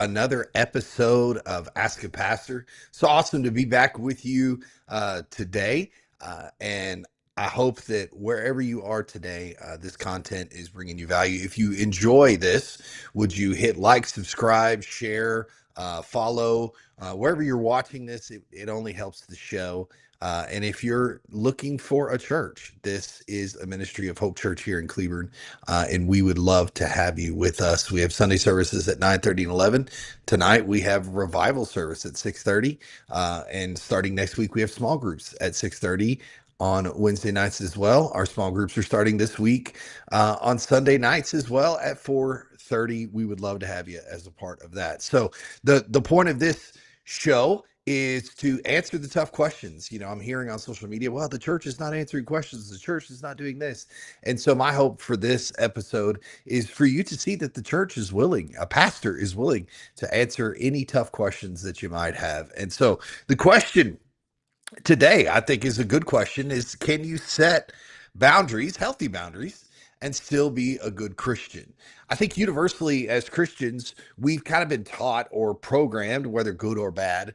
another episode of Ask a Pastor. So awesome to be back with you today. And I hope that wherever you are today, this content is bringing you value. If you enjoy this, would you hit like, subscribe, share, follow? Wherever you're watching this, it only helps the show. And if you're looking for a church, this is a ministry of Hope Church here in Cleveland, and we would love to have you with us. We have Sunday services at 9:30 and 11. Tonight we have revival service at 6:30, and starting next week we have small groups at 6:30 on Wednesday nights as well. Our small groups are starting this week on Sunday nights as well at 4:30. We would love to have you as a part of that. So the point of this show is to answer the tough questions. I'm hearing on social media, well, the church is not answering questions. The church is not doing this. And so my hope for this episode is for you to see that the church is willing, a pastor is willing to answer any tough questions that you might have. And so the question today, I think, is a good question, is can you set boundaries, healthy boundaries, and still be a good Christian? I think universally as Christians, we've kind of been taught or programmed, whether good or bad,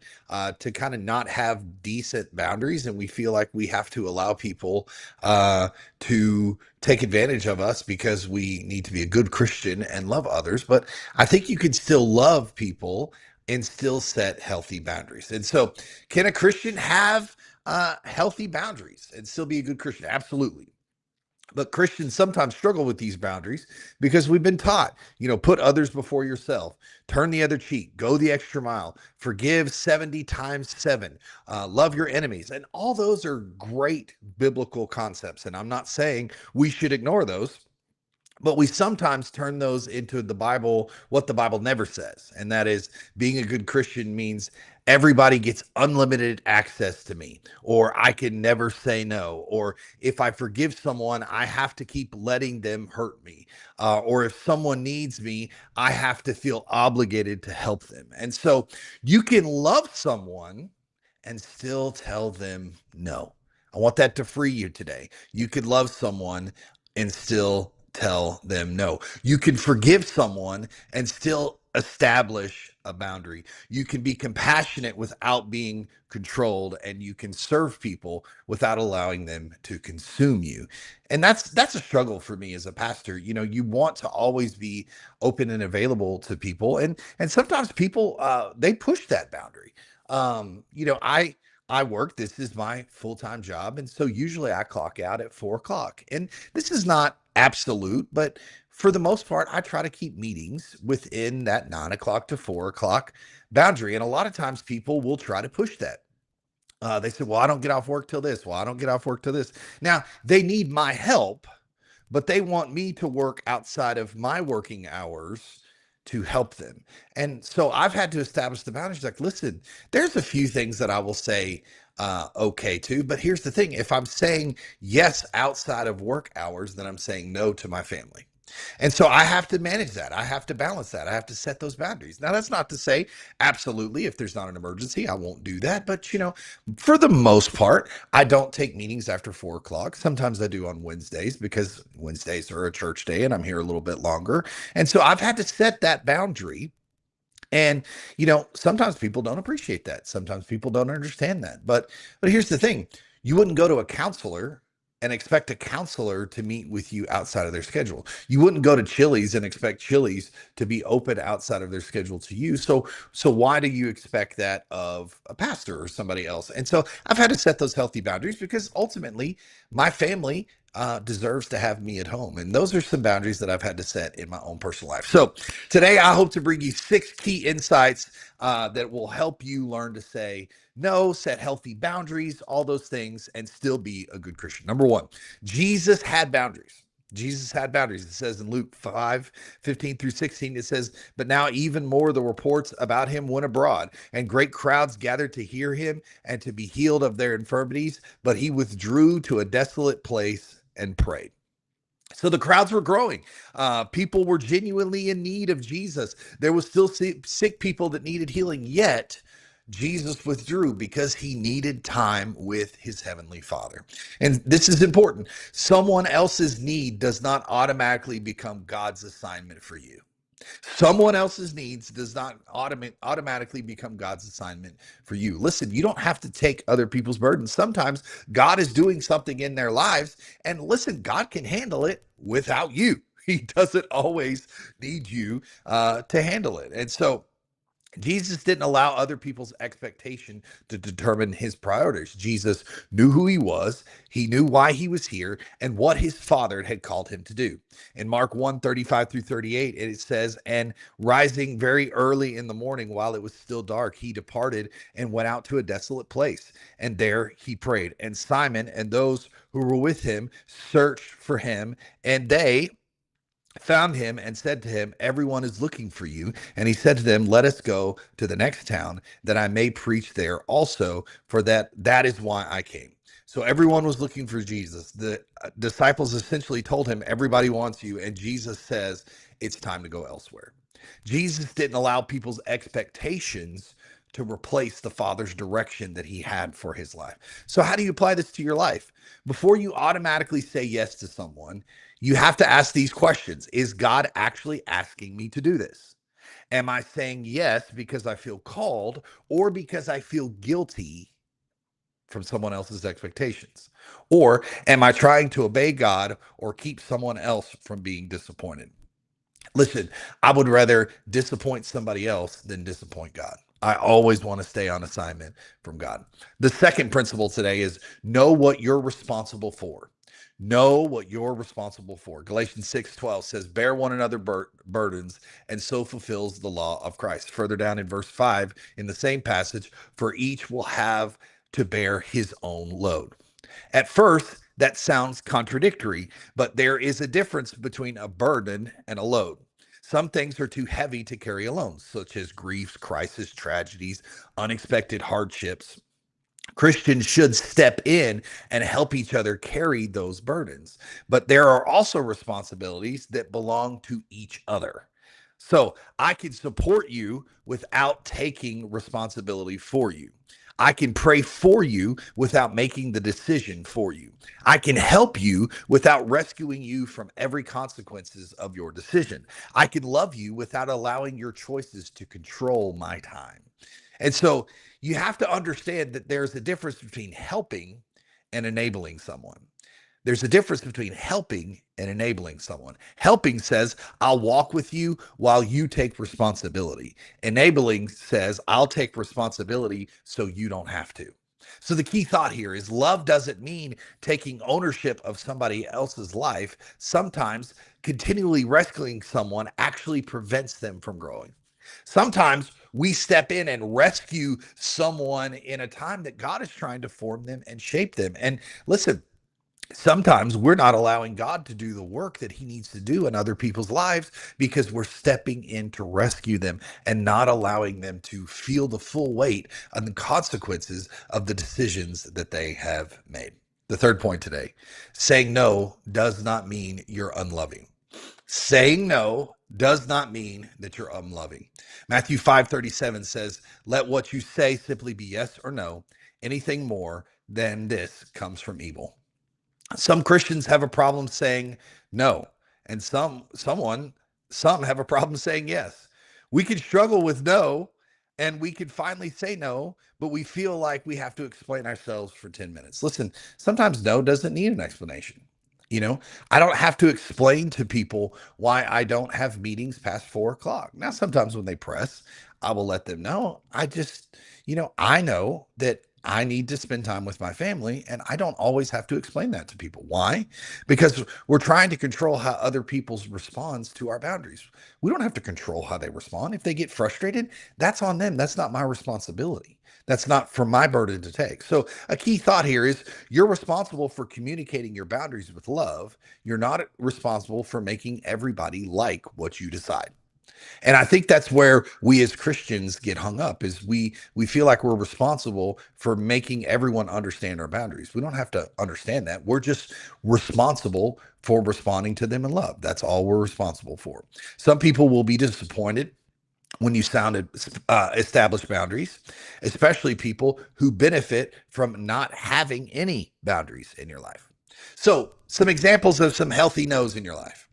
to kind of not have decent boundaries. And we feel like we have to allow people to take advantage of us because we need to be a good Christian and love others. But I think you can still love people and still set healthy boundaries. And so can a Christian have healthy boundaries and still be a good Christian? Absolutely. But Christians sometimes struggle with these boundaries because we've been taught, put others before yourself, turn the other cheek, go the extra mile, forgive 70 times 7, love your enemies. And all those are great biblical concepts. And I'm not saying we should ignore those. But we sometimes turn those into the Bible, what the Bible never says. And that is, being a good Christian means everybody gets unlimited access to me, or I can never say no, or if I forgive someone, I have to keep letting them hurt me. Or if someone needs me, I have to feel obligated to help them. And so you can love someone and still tell them no. I want that to free you today. You could love someone and still tell them no. You can forgive someone and still establish a boundary. You can be compassionate without being controlled, and you can serve people without allowing them to consume you. And that's a struggle for me as a pastor. You want to always be open and available to people, and sometimes people they push that boundary. I work, this is my full-time job. And so usually I clock out at 4 o'clock. And this is not absolute, but for the most part, I try to keep meetings within that 9 o'clock to 4 o'clock boundary. And a lot of times people will try to push that. They say, well, I don't get off work till this. Well, I don't get off work till this. Now, they need my help, but they want me to work outside of my working hours to help them. And so I've had to establish the boundaries. Like, listen, there's a few things that I will say okay to, but here's the thing. If I'm saying yes outside of work hours, then I'm saying no to my family. And so I have to manage that. I have to balance that. I have to set those boundaries. Now, that's not to say absolutely, if there's not an emergency, I won't do that. But, for the most part, I don't take meetings after 4 o'clock. Sometimes I do on Wednesdays because Wednesdays are a church day and I'm here a little bit longer. And so I've had to set that boundary. And, sometimes people don't appreciate that. Sometimes people don't understand that. But here's the thing. You wouldn't go to a counselor and expect a counselor to meet with you outside of their schedule. You wouldn't go to Chili's and expect Chili's to be open outside of their schedule to you. So why do you expect that of a pastor or somebody else? And so I've had to set those healthy boundaries because ultimately my family deserves to have me at home. And those are some boundaries that I've had to set in my own personal life. So today I hope to bring you 6 key insights that will help you learn to say no, set healthy boundaries, all those things, and still be a good Christian. Number 1, Jesus had boundaries. Jesus had boundaries. It says in Luke 5:15-16, it says, but now even more the reports about him went abroad, and great crowds gathered to hear him and to be healed of their infirmities. But he withdrew to a desolate place and prayed. So the crowds were growing. People were genuinely in need of Jesus. There was still sick people that needed healing, yet Jesus withdrew because he needed time with his heavenly Father. And this is important. Someone else's need does not automatically become God's assignment for you. Someone else's needs does not automatically become God's assignment for you. Listen, you don't have to take other people's burdens. Sometimes God is doing something in their lives, and listen, God can handle it without you. He doesn't always need you to handle it. And so, Jesus didn't allow other people's expectation to determine his priorities. Jesus knew who he was, he knew why he was here, and what his Father had called him to do. In Mark 1:35 through 38, it says, "And rising very early in the morning while it was still dark, he departed and went out to a desolate place. And there he prayed. And Simon and those who were with him searched for him, and they found him and said to him, 'Everyone is looking for you.' And he said to them, 'Let us go to the next town, that I may preach there also, for that is why I came.'" So everyone was looking for Jesus. The disciples essentially told him, "Everybody wants you." And Jesus says, "It's time to go elsewhere." Jesus didn't allow people's expectations to replace the Father's direction that he had for his life. So how do you apply this to your life? Before you automatically say yes to someone, you have to ask these questions. Is God actually asking me to do this? Am I saying yes because I feel called, or because I feel guilty from someone else's expectations? Or am I trying to obey God or keep someone else from being disappointed? Listen, I would rather disappoint somebody else than disappoint God. I always want to stay on assignment from God. The second principle today is know what you're responsible for. Know what you're responsible for. Galatians 6:12 says, "Bear one another burdens, and so fulfills the law of Christ." Further down in verse 5, in the same passage, "For each will have to bear his own load." At first, that sounds contradictory, but there is a difference between a burden and a load. Some things are too heavy to carry alone, such as griefs, crises, tragedies, unexpected hardships. Christians should step in and help each other carry those burdens. But there are also responsibilities that belong to each other. So I can support you without taking responsibility for you. I can pray for you without making the decision for you. I can help you without rescuing you from every consequences of your decision. I can love you without allowing your choices to control my time. And so you have to understand that there's a difference between helping and enabling someone. There's a difference between helping and enabling someone. Helping says, "I'll walk with you while you take responsibility." Enabling says, "I'll take responsibility so you don't have to." So the key thought here is love doesn't mean taking ownership of somebody else's life. Sometimes continually rescuing someone actually prevents them from growing. Sometimes we step in and rescue someone in a time that God is trying to form them and shape them. And listen, sometimes we're not allowing God to do the work that he needs to do in other people's lives because we're stepping in to rescue them and not allowing them to feel the full weight and the consequences of the decisions that they have made. The third point today, saying no does not mean you're unloving. Saying no does not mean that you're unloving. Matthew 5:37 says, "Let what you say simply be yes or no. Anything more than this comes from evil." Some Christians have a problem saying no, and some have a problem saying yes. We can struggle with no, and we can finally say no, but we feel like we have to explain ourselves for 10 minutes. Listen, sometimes no doesn't need an explanation. You know, I don't have to explain to people why I don't have meetings past 4 o'clock. Now, sometimes when they press, I will let them know. I know that I need to spend time with my family, and I don't always have to explain that to people. Why? Because we're trying to control how other people's responds to our boundaries. We don't have to control how they respond. If they get frustrated, that's on them. That's not my responsibility. That's not for my burden to take. So a key thought here is you're responsible for communicating your boundaries with love. You're not responsible for making everybody like what you decide. And I think that's where we as Christians get hung up is we feel like we're responsible for making everyone understand our boundaries. We don't have to understand that. We're just responsible for responding to them in love. That's all we're responsible for. Some people will be disappointed when you establish boundaries, especially people who benefit from not having any boundaries in your life. So, some examples of some healthy no's in your life.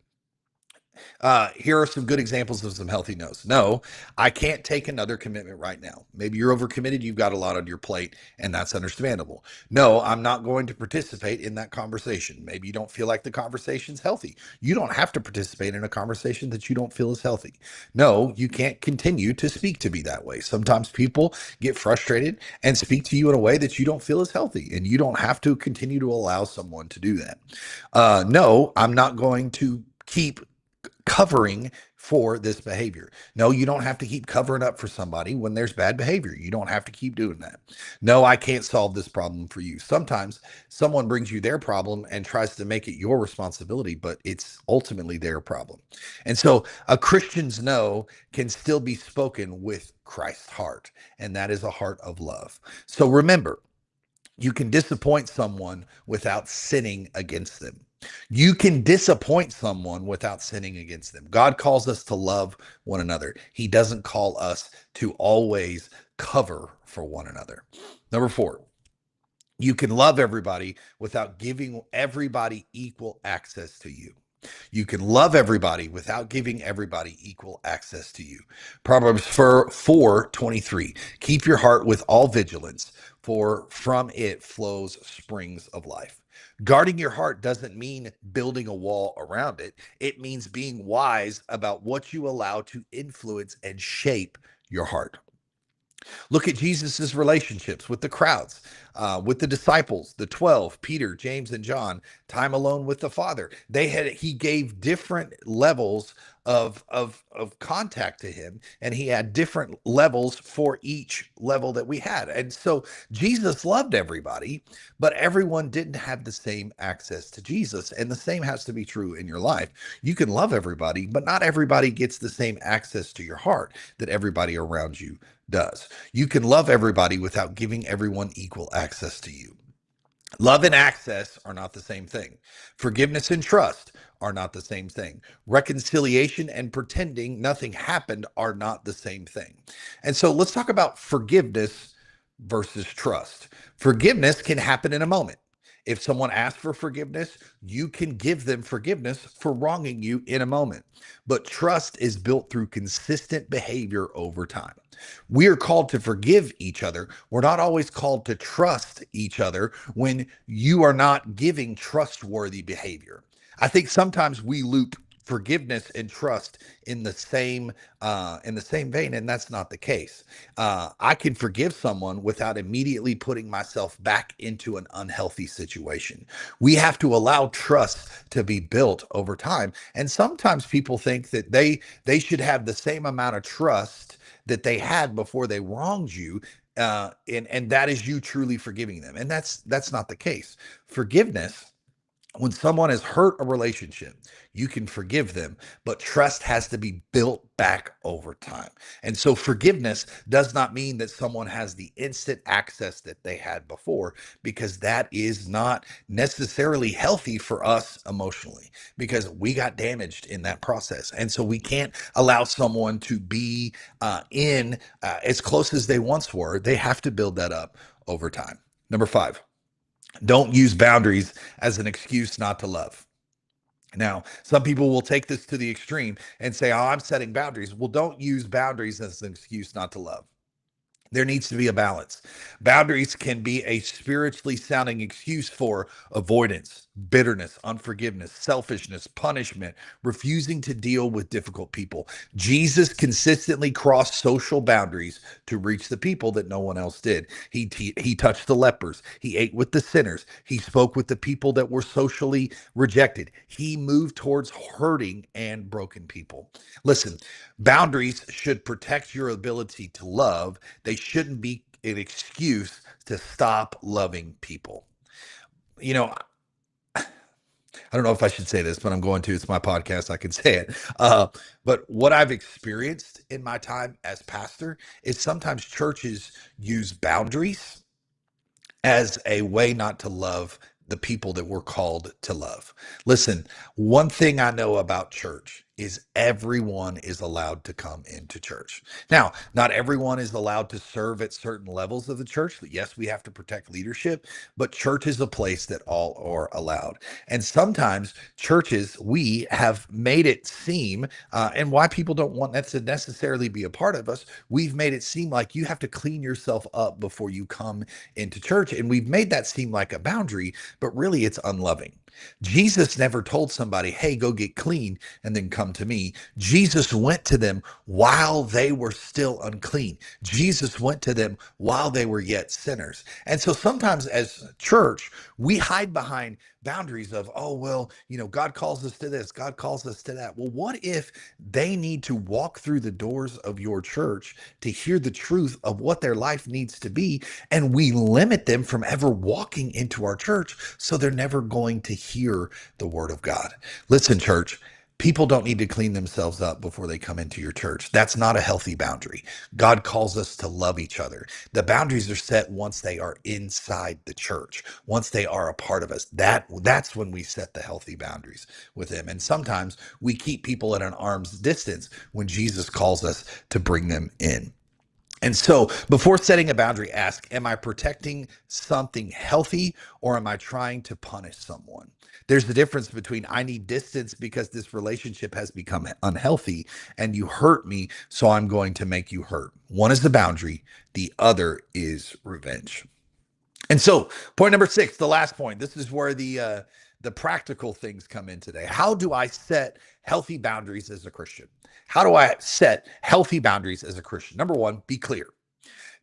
Here are some good examples of some healthy no's. No, I can't take another commitment right now. Maybe you're overcommitted, you've got a lot on your plate, and that's understandable. No, I'm not going to participate in that conversation. Maybe you don't feel like the conversation's healthy. You don't have to participate in a conversation that you don't feel is healthy. No, you can't continue to speak to me that way. Sometimes people get frustrated and speak to you in a way that you don't feel is healthy, and you don't have to continue to allow someone to do that. No, I'm not going to keep covering for this behavior. No, you don't have to keep covering up for somebody when there's bad behavior. You don't have to keep doing that. No, I can't solve this problem for you. Sometimes someone brings you their problem and tries to make it your responsibility, but it's ultimately their problem. And so a Christian's no can still be spoken with Christ's heart, and that is a heart of love. So remember, you can disappoint someone without sinning against them. You can disappoint someone without sinning against them. God calls us to love one another. He doesn't call us to always cover for one another. Number 4, you can love everybody without giving everybody equal access to you. You can love everybody without giving everybody equal access to you. Proverbs 4:23. Keep your heart with all vigilance, for from it flows springs of life. Guarding your heart doesn't mean building a wall around it. It means being wise about what you allow to influence and shape your heart. Look at Jesus's relationships with the crowds, with the disciples, the 12, Peter, James, and John, time alone with the Father. He gave different levels of contact to him, and he had different levels for each level that we had. And so Jesus loved everybody, but everyone didn't have the same access to Jesus. And the same has to be true in your life. You can love everybody, but not everybody gets the same access to your heart that everybody around you does. You can love everybody without giving everyone equal access to you. Love and access are not the same thing. Forgiveness and trust are not the same thing. Reconciliation and pretending nothing happened are not the same thing. And so let's talk about forgiveness versus trust. Forgiveness can happen in a moment. If someone asks for forgiveness, you can give them forgiveness for wronging you in a moment. But trust is built through consistent behavior over time. We are called to forgive each other. We're not always called to trust each other when you are not giving trustworthy behavior. I think sometimes we loop forgiveness and trust in the same vein, and that's not the case. I can forgive someone without immediately putting myself back into an unhealthy situation. We have to allow trust to be built over time, and sometimes people think that they should have the same amount of trust that they had before they wronged you, and that is you truly forgiving them, and that's not the case. Forgiveness, when someone has hurt a relationship, you can forgive them, but trust has to be built back over time. And so forgiveness does not mean that someone has the instant access that they had before, because that is not necessarily healthy for us emotionally, because we got damaged in that process. And so we can't allow someone to be in as close as they once were. They have to build that up over time. Number 5. Don't use boundaries as an excuse not to love. Now, some people will take this to the extreme and say, oh, I'm setting boundaries. Well, don't use boundaries as an excuse not to love. There needs to be a balance. Boundaries can be a spiritually sounding excuse for avoidance, bitterness, unforgiveness, selfishness, punishment, refusing to deal with difficult people. Jesus consistently crossed social boundaries to reach the people that no one else did. He touched the lepers. He ate with the sinners. He spoke with the people that were socially rejected. He moved towards hurting and broken people. Listen, boundaries should protect your ability to love. They shouldn't be an excuse to stop loving people. You know, I don't know if I should say this, but I'm going to. It's my podcast. I can say it. But what I've experienced in my time as pastor is sometimes churches use boundaries as a way not to love the people that we're called to love. Listen, one thing I know about church is everyone is allowed to come into church. Now, not everyone is allowed to serve at certain levels of the church. Yes, we have to protect leadership, but church is a place that all are allowed. And sometimes churches, we have made it seem, and why people don't want that to necessarily be a part of us, we've made it seem like you have to clean yourself up before you come into church. And we've made that seem like a boundary, but really it's unloving. Jesus never told somebody, hey, go get clean and then come to me. Jesus went to them while they were still unclean. Jesus went to them while they were yet sinners. And so sometimes as a church, we hide behind boundaries of, oh, well, God calls us to this, God calls us to that. Well, what if they need to walk through the doors of your church to hear the truth of what their life needs to be, and we limit them from ever walking into our church so they're never going to hear the word of God? Listen, church, people don't need to clean themselves up before they come into your church. That's not a healthy boundary. God calls us to love each other. The boundaries are set once they are inside the church, once they are a part of us. That's when we set the healthy boundaries with him. And sometimes we keep people at an arm's distance when Jesus calls us to bring them in. And so before setting a boundary, ask, am I protecting something healthy or am I trying to punish someone? There's the difference between I need distance because this relationship has become unhealthy and you hurt me, so I'm going to make you hurt. One is the boundary, the other is revenge. And so point number 6, the last point, this is where the practical things come in today. How do I set healthy boundaries as a Christian? How do I set healthy boundaries as a Christian? Number 1, be clear.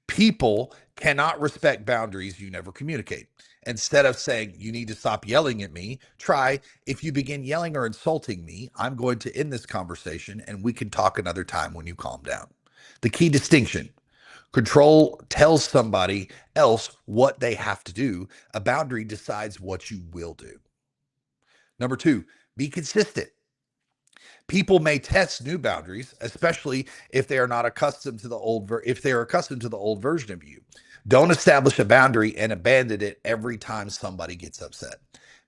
People cannot respect boundaries you never communicate. Instead of saying, you need to stop yelling at me, try, if you begin yelling or insulting me, I'm going to end this conversation and we can talk another time when you calm down. The key distinction: control tells somebody else what they have to do. A boundary decides what you will do. Number 2, be consistent. People may test new boundaries, especially if they are not accustomed to the if they are accustomed to the old version of you. Don't establish a boundary and abandon it every time somebody gets upset.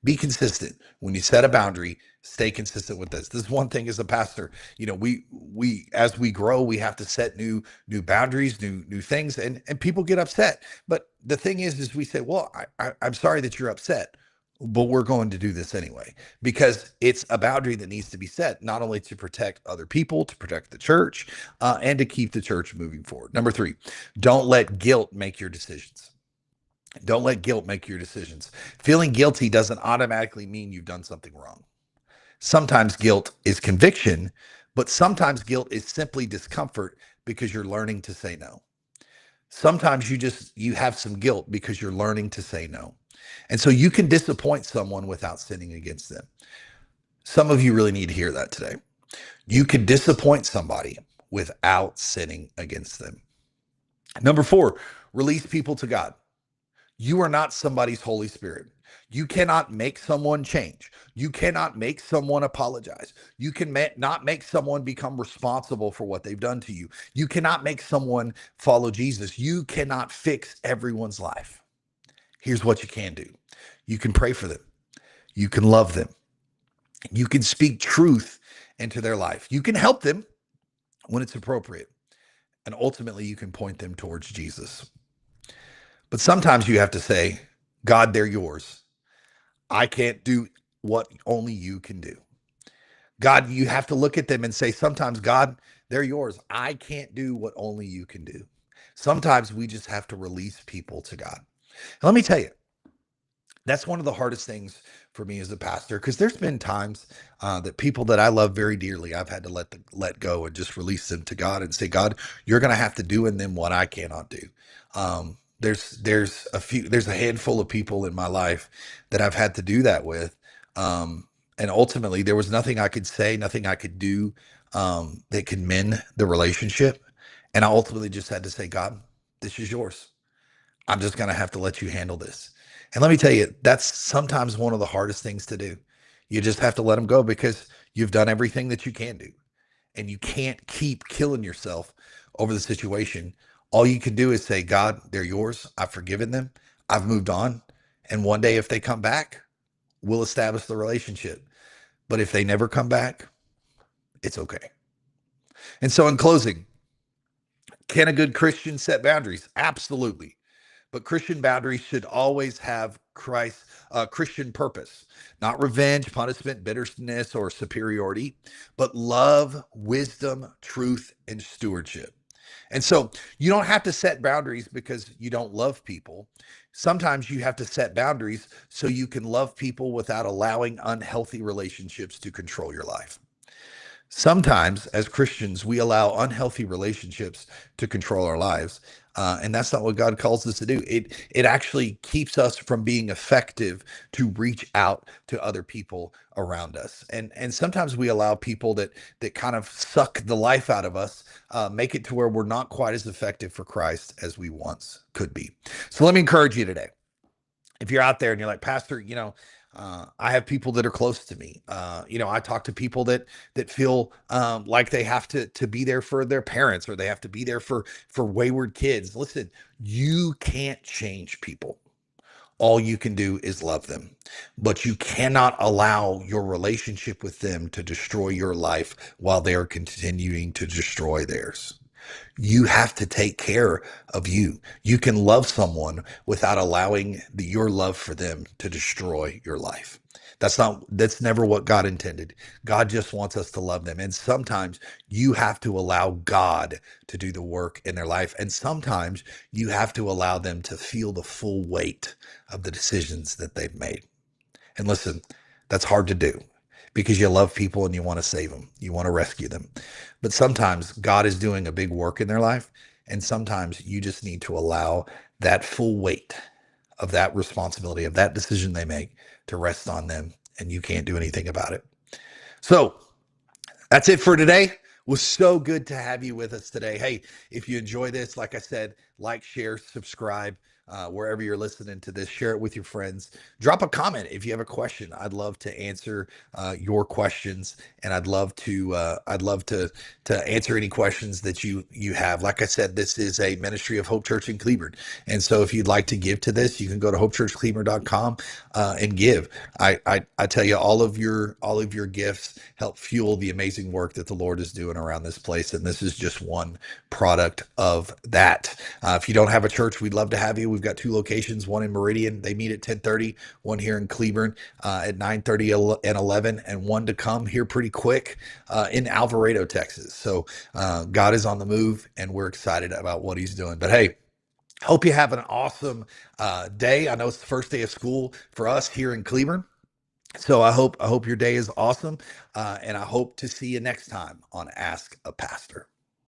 Be consistent. When you set a boundary, stay consistent with this. This is one thing as a pastor, we as we grow, we have to set new boundaries, new things, and people get upset. But the thing is we say, well, I'm sorry that you're upset, but we're going to do this anyway, because it's a boundary that needs to be set, not only to protect other people, to protect the church, and to keep the church moving forward. Number 3, don't let guilt make your decisions. Don't let guilt make your decisions. Feeling guilty doesn't automatically mean you've done something wrong. Sometimes guilt is conviction, but sometimes guilt is simply discomfort because you're learning to say no. Sometimes you have some guilt because you're learning to say no. And so you can disappoint someone without sinning against them. Some of you really need to hear that today. You can disappoint somebody without sinning against them. Number 4, release people to God. You are not somebody's Holy Spirit. You cannot make someone change. You cannot make someone apologize. You can not make someone become responsible for what they've done to you. You cannot make someone follow Jesus. You cannot fix everyone's life. Here's what you can do. You can pray for them. You can love them. You can speak truth into their life. You can help them when it's appropriate. And ultimately, you can point them towards Jesus. But sometimes you have to say, God, they're yours. I can't do what only you can do. God, you have to look at them and say, sometimes, God, they're yours. I can't do what only you can do. Sometimes we just have to release people to God. And let me tell you, that's one of the hardest things for me as a pastor, because there's been times that people that I love very dearly, I've had to let go and just release them to God and say, God, you're going to have to do in them what I cannot do. There's a handful of people in my life that I've had to do that with. And ultimately there was nothing I could say, nothing I could do that could mend the relationship. And I ultimately just had to say, God, this is yours. I'm just going to have to let you handle this. And let me tell you, that's sometimes one of the hardest things to do. You just have to let them go because you've done everything that you can do. And you can't keep killing yourself over the situation. All you can do is say, God, they're yours. I've forgiven them. I've moved on. And one day if they come back, we'll establish the relationship. But if they never come back, It's okay. And so, in closing, can a good Christian set boundaries? Absolutely. But Christian boundaries should always have Christian purpose, not revenge, punishment, bitterness, or superiority, but love, wisdom, truth, and stewardship. And so you don't have to set boundaries because you don't love people. Sometimes you have to set boundaries so you can love people without allowing unhealthy relationships to control your life. Sometimes, as Christians, we allow unhealthy relationships to control our lives, and that's not what God calls us to do. It actually keeps us from being effective to reach out to other people around us. And sometimes we allow people that kind of suck the life out of us, make it to where we're not quite as effective for Christ as we once could be. So let me encourage you today, if you're out there and you're like, Pastor, I have people that are close to me. I talk to people that feel like they have to be there for their parents, or they have to be there for wayward kids. Listen, you can't change people. All you can do is love them, but you cannot allow your relationship with them to destroy your life while they are continuing to destroy theirs. You have to take care of you. You can love someone without allowing your love for them to destroy your life. That's never what God intended. God just wants us to love them. And sometimes you have to allow God to do the work in their life. And sometimes you have to allow them to feel the full weight of the decisions that they've made. And listen, that's hard to do because you love people and you want to save them. You want to rescue them. But sometimes God is doing a big work in their life. And sometimes you just need to allow that full weight of that responsibility, of that decision they make, to rest on them. And you can't do anything about it. So that's it for today. It was so good to have you with us today. Hey, if you enjoy this, like I said, like, share, subscribe. Wherever you're listening to this, share it with your friends. Drop a comment if you have a question. I'd love to answer your questions, and I'd love to answer any questions that you have. Like I said, this is a ministry of Hope Church in Cleveland, and so if you'd like to give to this, you can go to hopechurchcleveland.com and give. I tell you, all of your gifts help fuel the amazing work that the Lord is doing around this place, and this is just one product of that. If you don't have a church, we'd love to have you. We've got 2 locations, one in Meridian. They meet at 10:30, one here in Cleveland at 9:30 and 11, and one to come here pretty quick in Alvarado, Texas. So God is on the move, and we're excited about what he's doing. But hey, hope you have an awesome day. I know it's the first day of school for us here in Cleveland. So I hope your day is awesome, and I hope to see you next time on Ask a Pastor.